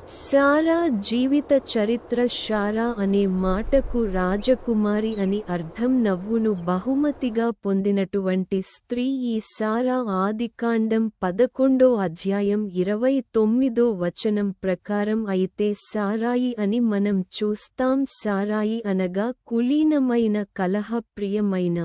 సారా జీవిత చరిత్ర. షారా అనే మాటకు రాజకుమారి అని అర్థం. నవ్వును బహుమతిగా పొందినటువంటి స్త్రీ ఈ సారా. ఆదికాండం 11వ అధ్యాయం 29వ వచనం ప్రకారం. అయితే సారాయి అని మనం చూస్తాం. సారాయి అనగా కులీనమైన, కలహప్రియమైన.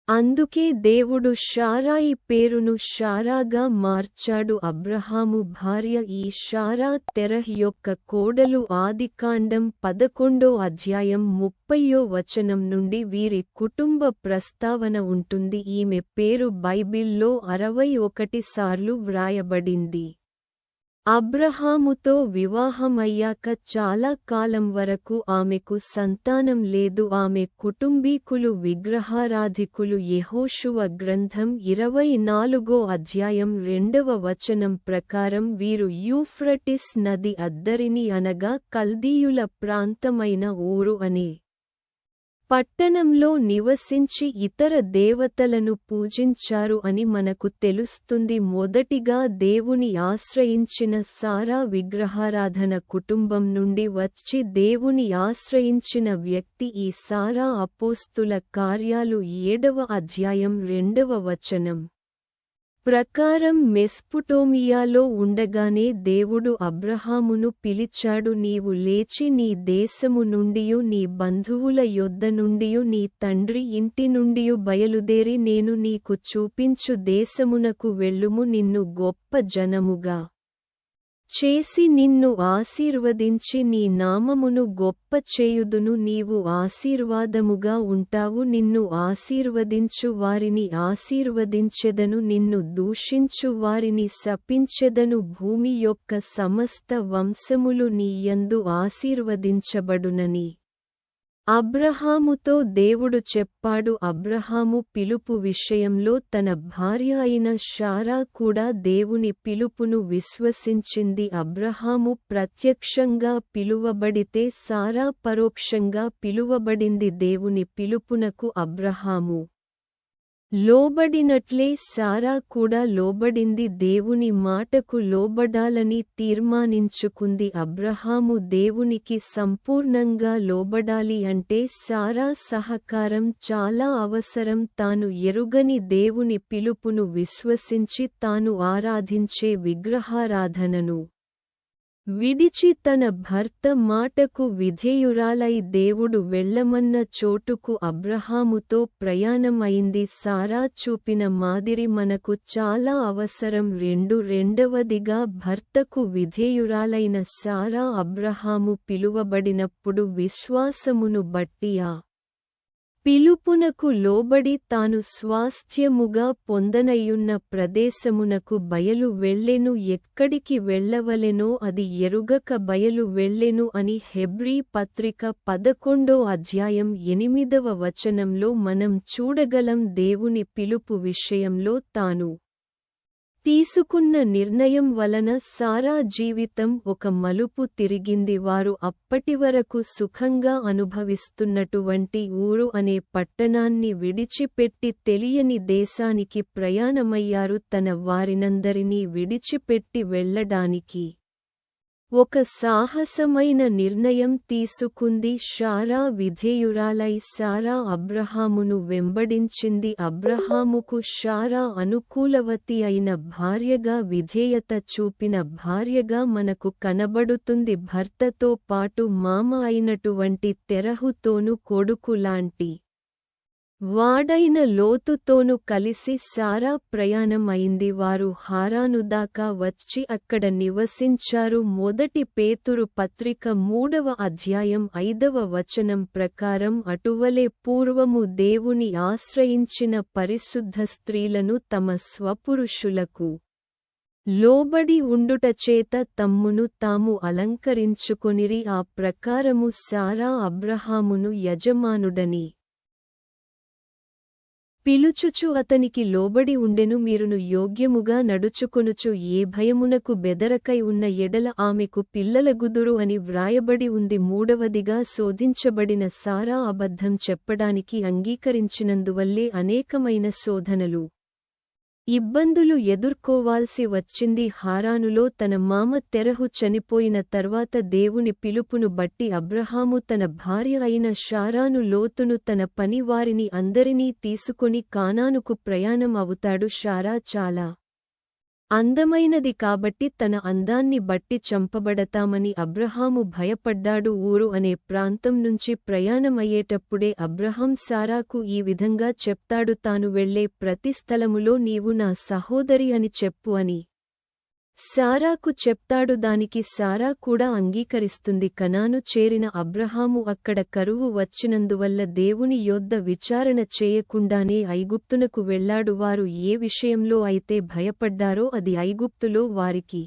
అందుకే దేవుడు షారాయి పేరును షారాగా మార్చాడు. అబ్రహాము భార్య ఈ షారా. తెరహ్ యొక్క కోడలు. ఆదికాండం 11వ అధ్యాయం 30వ వచనం నుండి వీరి కుటుంబ ప్రస్తావన ఉంటుంది. ఈమె పేరు బైబిల్లో 61 సార్లు వ్రాయబడింది. అబ్రహాముతో వివాహమయ్యాక చాలా కాలం వరకు ఆమెకు సంతానం లేదు. ఆమె కుటుంబీకులు విగ్రహారాధికులు. యెహోషువ గ్రంథం 24వ అధ్యాయం 2వ వచనం ప్రకారం వీరు యూఫ్రటిస్ నది అద్దరిని అనగా కల్దీయుల ప్రాంతమైన ఊరు అనే పట్టణంలో నివసించి ఇతర దేవతలను పూజించారు అని మనకు తెలుస్తుంది. మొదటిగా దేవుని ఆశ్రయించిన సారా విగ్రహారాధన కుటుంబం నుండి వచ్చి దేవుని ఆశ్రయించిన వ్యక్తి ఈ సారా. అపోస్తుల కార్యాలు 7వ అధ్యాయం 2వ వచనం ప్రకారం మెస్పుటోమియాలో ఉండగానే దేవుడు అబ్రహామును పిలిచాడు. నీవు లేచి నీ దేశము నుండియు నీ బంధువుల యొద్ద నుండియు నీ తండ్రి ఇంటి నుండియు బయలుదేరి నేను నీకు చూపించు దేశమునకు వెళ్ళుము. నిన్ను గొప్ప జనముగా చేసి నిన్ను ఆశీర్వదించి నీ నామమును గొప్ప చేయుదును. నీవు ఆశీర్వాదముగా ఉంటావు. నిన్ను ఆశీర్వదించు వారిని ఆశీర్వదించెదను, నిన్ను దూషించు వారిని శపించెదను. భూమి యొక్క సమస్త వంశములు నీ యందు ఆశీర్వదించబడునని అబ్రహాముతో దేవుడు చెప్పాడు. అబ్రహాము పిలుపు విషయంలో తన భార్య అయిన షారా కూడా దేవుని పిలుపును విశ్వసించింది. అబ్రహాము ప్రత్యక్షంగా పిలువబడితే సారా పరోక్షంగా పిలువబడింది. దేవుని పిలుపునకు అబ్రహాము లోబడినట్లే సారా కూడా లోబడింది. దేవుని మాటకు లోబడాలని తీర్మానించుకుంది. అబ్రహాము దేవునికి సంపూర్ణంగా లోబడాలి అంటే సారా సహకారం చాలా అవసరం. తాను ఎరుగని దేవుని పిలుపును విశ్వసించి తాను ఆరాధించే విగ్రహారాధనను విడిచి తన భర్త మాటకు విధేయురాలై దేవుడు వెళ్ళమన్న చోటుకు అబ్రహాముతో ప్రయాణం అయింది. సారా చూపిన మాదిరి మనకు చాలా అవసరం. రెండవదిగా భర్తకు విధేయురాలైన సారా. అబ్రహాము పిలువబడినప్పుడు విశ్వాసమును బట్టి ఆ పిలుపునకు లోబడి తాను స్వాస్థ్యముగా పొందనయ్యున్న ప్రదేశమునకు బయలు వెళ్ళెను. ఎక్కడికి వెళ్ళవలెనో అది ఎరుగక బయలు వెళ్ళెను అని హెబ్రీ పత్రిక 11వ అధ్యాయం 8వ వచనంలో మనం చూడగలం. దేవుని పిలుపు విషయంలో తాను తీసుకున్న నిర్ణయం వలన సారా జీవితం ఒక మలుపు తిరిగింది. వారు అప్పటివరకు సుఖంగా అనుభవిస్తున్నటువంటి ఊరు అనే పట్టణాన్ని విడిచిపెట్టి తెలియని దేశానికి ప్రయాణమయ్యారు. తన వారినందరినీ విడిచిపెట్టి వెళ్ళడానికి ఒక సాహసమైన నిర్ణయం తీసుకుంది. షారా విధేయురాలై సారా అబ్రహామును వెంబడించింది. అబ్రహాముకు షారా అనుకూలవతి అయిన భార్యగా, విధేయత చూపిన భార్యగా మనకు కనబడుతుంది. భర్తతో పాటు మామ అయినటువంటి తెరహుతోను కొడుకు లాంటి వాడైన లోతుతోను కలిసి సారా ప్రయాణం అయింది. వారు హారాను దాకా వచ్చి అక్కడ నివసించారు. మొదటి పేతురు పత్రిక 3వ అధ్యాయం 5వ వచనం ప్రకారం అటువలే పూర్వము దేవుని ఆశ్రయించిన పరిశుద్ధ స్త్రీలను తమ స్వపురుషులకు లోబడి ఉండుటచేత తమ్మును తాము అలంకరించుకొనిరి. ఆ ప్రకారము సారా అబ్రహామును యజమానుడని పిలుచుచు అతనికి లోబడి ఉండెను. మీరును యోగ్యముగా నడుచుకొనుచు ఏ భయమునకు బెదరకై ఉన్న ఎడల ఆమెకు పిల్లలగుదురు అని వ్రాయబడి ఉంది. మూడవదిగా శోధించబడిన సారా అబద్ధం చెప్పడానికి అంగీకరించినందువల్లే అనేకమైన శోధనలు ఇబ్బందులు ఎదుర్కోవాల్సి వచ్చింది. హారానులో తన మామ తెరహు చనిపోయిన తర్వాత దేవుని పిలుపును బట్టి అబ్రహాము తన భార్య అయిన షారాను లోతును తన పనివారిని అందరినీ తీసుకొని కానానుకు ప్రయాణం అవుతాడు. షారా చాలా అందమైనది కాబట్టి తన అందాన్ని బట్టి చంపబడతామని అబ్రహాము భయపడ్డాడు. ఊరు అనే ప్రాంతం నుంచి ప్రయాణమయ్యేటప్పుడే అబ్రహాం సారాకు ఈ విధంగా చెప్తాడు, తాను వెళ్లే ప్రతి స్థలములో నీవు నా సహోదరి అని చెప్పు అని సారాకు చెప్తాడు. దానికి సారా కూడా అంగీకరిస్తుంది. కనాను చేరిన అబ్రహాము అక్కడ కరువు వచ్చినందువల్ల దేవుని యొద్ద విచారణ చేయకుండానే ఐగుప్తునకు వెళ్లాడు. వారు ఏ విషయంలో అయితే భయపడ్డారో అది ఐగుప్తులో వారికి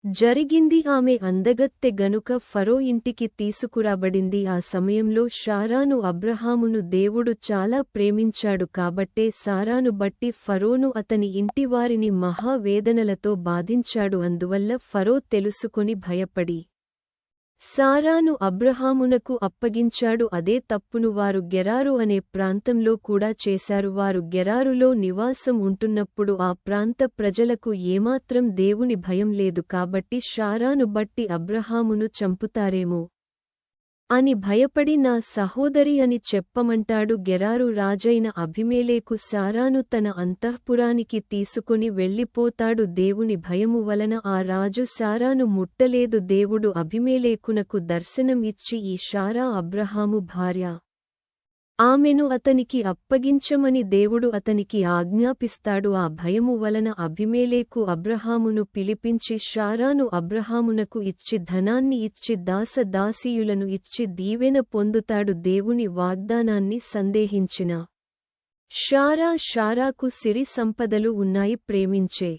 జరిగింది. ఆమె అందగత్తె గనుక ఫరో ఇంటికి తీసుకురాబడింది. ఆ సమయంలో షారాను అబ్రహామును దేవుడు చాలా ప్రేమించాడు కాబట్టే సారాను బట్టి ఫరోను అతని ఇంటివారిని మహా వేదనలతో బాధించాడు. అందువల్ల ఫరో తెలుసుకొని భయపడి సారాను అబ్రహామునకు అప్పగించాడు. అదే తప్పును వారు గెరారు అనే ప్రాంతంలో కూడా చేశారు. వారు గెరారులో నివాసం ఉంటున్నప్పుడు ఆ ప్రాంత ప్రజలకు ఏమాత్రం దేవుని భయం లేదు కాబట్టి షారాను బట్టి అబ్రహామును చంపుతారేమో అని భయపడి నా సహోదరి అని చెప్పమంటాడు. గెరారు రాజైన అబీమెలెకు సారాను తన అంతఃపురానికి తీసుకొని వెళ్ళిపోతాడు. దేవుని భయము వలన ఆ రాజు సారాను ముట్టలేదు. దేవుడు అబీమెలెకునకు దర్శనం ఇచ్చి ఈ షారా అబ్రహాము భార్య, ఆమెను అతనికి అప్పగించమని దేవుడు అతనికి ఆజ్ఞాపిస్తాడు. ఆ భయము వలన అబీమెలెకు అబ్రహామును పిలిపించి షారాను అబ్రహామునకు ఇచ్చి ధనాన్ని ఇచ్చి దాసదాసీయులను ఇచ్చి దీవెన పొందుతాడు. దేవుని వాగ్దానాన్ని సందేహించిన షారాకు సిరి సంపదలు ఉన్నాయి, ప్రేమించే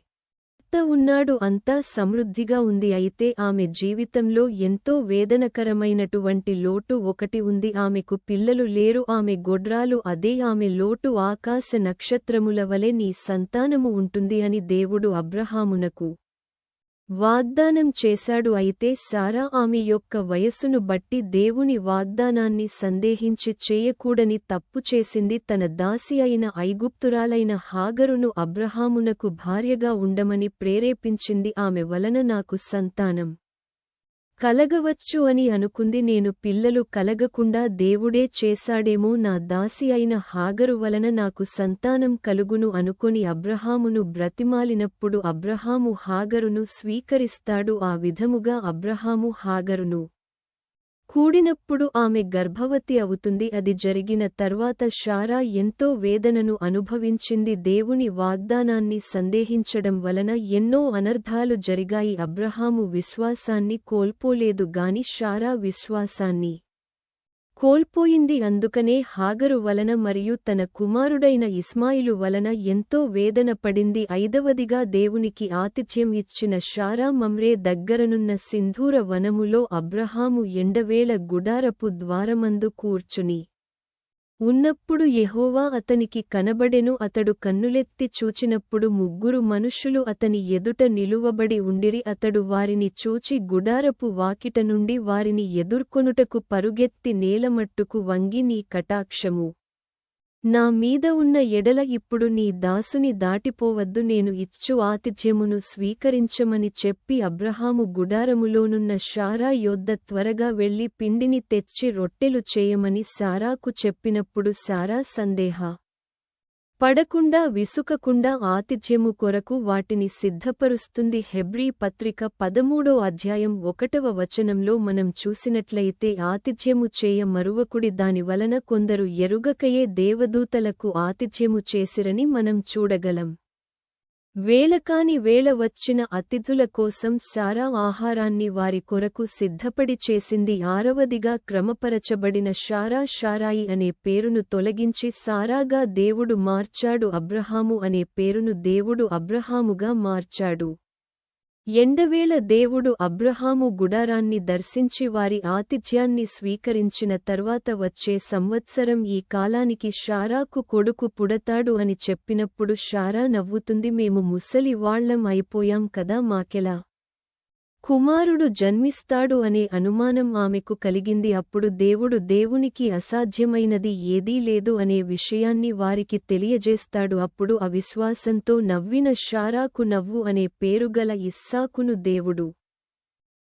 ఉన్నాడు, అంతా సమృద్ధిగా ఉంది. అయితే ఆమె జీవితంలో ఎంతో వేదనకరమైనటువంటి లోటు ఒకటి ఉంది. ఆమెకు పిల్లలు లేరు, ఆమె గొడ్రాలు. అదే ఆమె లోటు. ఆకాశ నక్షత్రముల వలె నీ సంతానము ఉంటుంది అని దేవుడు అబ్రహామునకు వాగ్దానం చేశాడు. అయితే సారా ఆమె యొక్క వయస్సును బట్టి దేవుని వాగ్దానాన్ని సందేహించి చేయకూడని తప్పు చేసింది. తన దాసి అయిన ఐగుప్తురాలైన హాగరును అబ్రహామునకు భార్యగా ఉండమని ప్రేరేపించింది. ఆమె వలన నాకు సంతానం కలగవచ్చు అని అనుకుంది. నేను పిల్లలు కలగకుండా దేవుడే చేశాడేమో, నా దాసి అయిన హాగరు వలన నాకు సంతానం కలుగును అనుకొని అబ్రహామును బ్రతిమాలినప్పుడు అబ్రహాము హాగరును స్వీకరిస్తాడు. ఆ విధముగా అబ్రహాము హాగరును కూడినప్పుడు ఆమె గర్భవతి అవుతుంది. అది జరిగిన తర్వాత షారా ఎంతో వేదనను అనుభవించింది. దేవుని వాగ్దానాన్ని సందేహించడం వలన ఎన్నో అనర్థాలు జరిగాయి. అబ్రహాము విశ్వాసాన్ని కోల్పోలేదు గాని షారా విశ్వాసాన్ని కోల్పోయింది. అందుకనే హాగరు వలన మరియు తన కుమారుడైన ఇస్మాయిలు వలన ఎంతో వేదన పడింది. ఐదవదిగా దేవునికి ఆతిథ్యం ఇచ్చిన షారా మమ్రే దగ్గరనున్న సింధూర వనములో అబ్రహాము ఎండవేళ గుడారపు ద్వారమందు కూర్చుని ఉన్నప్పుడు యెహోవా అతనికి కనబడెను. అతడు కన్నులెత్తి చూచినప్పుడు ముగ్గురు మనుష్యులు అతని ఎదుట నిలువబడి ఉండిరి. అతడు వారిని చూచి గుడారపు వాకిట నుండి వారిని ఎదుర్కొనుటకు పరుగెత్తి నేలమట్టుకు వంగి, నీ కటాక్షము నా మీద ఉన్న ఎడల ఇప్పుడు నీ దాసుని దాటిపోవద్దు, నేను ఇచ్చు ఆతిథ్యమును స్వీకరించమని చెప్పి అబ్రహాము గుడారములోనున్న షారా యొద్ద త్వరగా వెళ్లి పిండిని తెచ్చి రొట్టెలు చేయమని సారాకు చెప్పినప్పుడు సారా సందేహ పడకుండా విసుకకుండా ఆతిథ్యము కొరకు వాటిని సిద్ధపరుస్తుంది. హెబ్రీ పత్రిక 13వ అధ్యాయం 1వ వచనంలో మనం చూసినట్లయితే ఆతిథ్యము చేయ మరువకుడి, దాని వలన కొందరు ఎరుగకయే దేవదూతలకు ఆతిథ్యము చేసిరని మనం చూడగలం. వేళకాని వేళ వచ్చిన అతిథుల కోసం సారా ఆహారాన్ని వారి కొరకు సిద్ధపడి చేసింది. ఆరవదిగా క్రమపరచబడిన షారాయి అనే పేరును తొలగించి సారాగా దేవుడు మార్చాడు. అబ్రహాము అనే పేరును దేవుడు అబ్రహాముగా మార్చాడు. ఎండవేళ దేవుడు అబ్రహాము గుడారాన్ని దర్శించి వారి ఆతిథ్యాన్ని స్వీకరించిన తర్వాత వచ్చే సంవత్సరం ఈ కాలానికి షారాకు కొడుకు పుడతాడు అని చెప్పినప్పుడు షారా నవ్వుతుంది, మేము ముసలి వాళ్లం అయిపోయాం కదా, మాకెలా కుమారుడు జన్మిస్తాడు అనే అనుమానం ఆమెకు కలిగింది. అప్పుడు దేవుడు దేవునికి అసాధ్యమైనది ఏదీ లేదు అనే విషయాన్ని వారికి తెలియజేస్తాడు. అప్పుడు అవిశ్వాసంతో నవ్విన శారాకు నవ్వు అనే పేరుగల ఇస్సాకును దేవుడు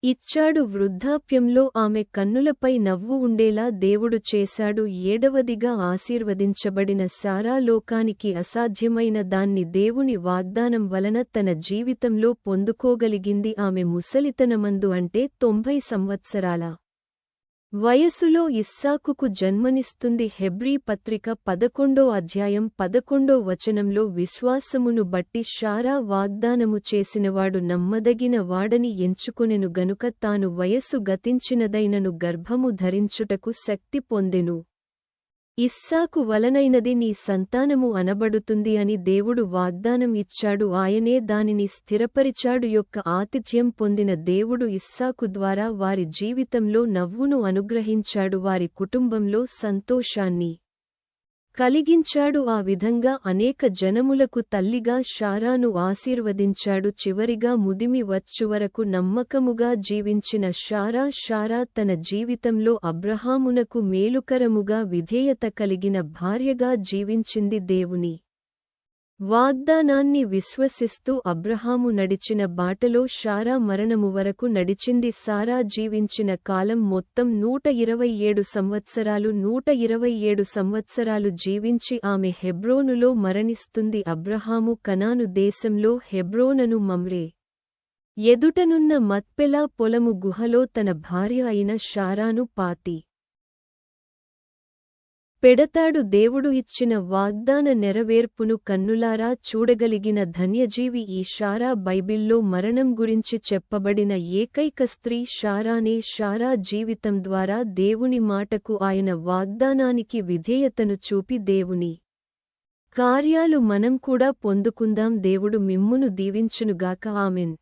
ఇచ్చాడు. వృద్ధాప్యంలో ఆమె కన్నులపై నవ్వు ఉండేలా దేవుడు చేశాడు. ఏడవదిగా ఆశీర్వదించబడిన శారా లోకానికి అసాధ్యమైన దాన్ని దేవుని వాగ్దానం వలన తన జీవితంలో పొందుకోగలిగింది. ఆమె ముసలితనమందు అంటే 90 సంవత్సరాల వయసులో ఇస్సాకుకు జన్మనిస్తుంది. హెబ్రీ పత్రిక 11వ అధ్యాయం 11వ వచనంలో విశ్వాసమును బట్టి శారా వాగ్దానము చేసినవాడు నమ్మదగిన వాడని ఎంచుకొనెను గనుక తాను వయస్సు గతించినదైనను గర్భము ధరించుటకు శక్తి పొందెను. ఇస్సాకు వలనైనది నీ సంతానము అనబడుతుంది అని దేవుడు వాగ్దానం ఇచ్చాడు. ఆయనే దానిని స్థిరపరిచాడు. యొక్క ఆతిథ్యం పొందిన దేవుడు ఇస్సాకు ద్వారా వారి జీవితంలో నవ్వును అనుగ్రహించాడు. వారి కుటుంబంలో సంతోషాన్ని కలిగించాడు. ఆ విధంగా అనేక జనములకు తల్లిగా శారాను ఆశీర్వదించాడు. చివరిగా ముదిమి వచ్చువరకు నమ్మకముగా జీవించిన శారా తన జీవితంలో అబ్రహామునకు మేలుకరముగా విధేయత కలిగిన భార్యగా జీవించింది. దేవుని వాగ్దానాన్ని విశ్వసిస్తూ అబ్రహాము నడిచిన బాటలో శారా మరణము వరకు నడిచింది. సారా జీవించిన కాలం మొత్తం 127 సంవత్సరాలు. 127 సంవత్సరాలు జీవించి ఆమె హెబ్రోనులో మరణిస్తుంది. అబ్రహాము కనాను దేశంలో హెబ్రోనను మమ్రే ఎదుటనున్న మత్పెలా పొలము గుహలో తన భార్య అయిన శారాను పాతి పెడతాడు. దేవుడు ఇచ్చిన వాగ్దాన నెరవేర్పును కన్నులారా చూడగలిగిన ధన్యజీవి ఈ శారా. బైబిల్లో మరణం గురించి చెప్పబడిన ఏకైక స్త్రీ శారానే. శారా జీవితం ద్వారా దేవుని మాటకు ఆయన వాగ్దానానికి విధేయతను చూపి దేవుని కార్యాలు మనం కూడా పొందుకుందాం. దేవుడు మిమ్మును దీవించునుగాక. ఆమెన్.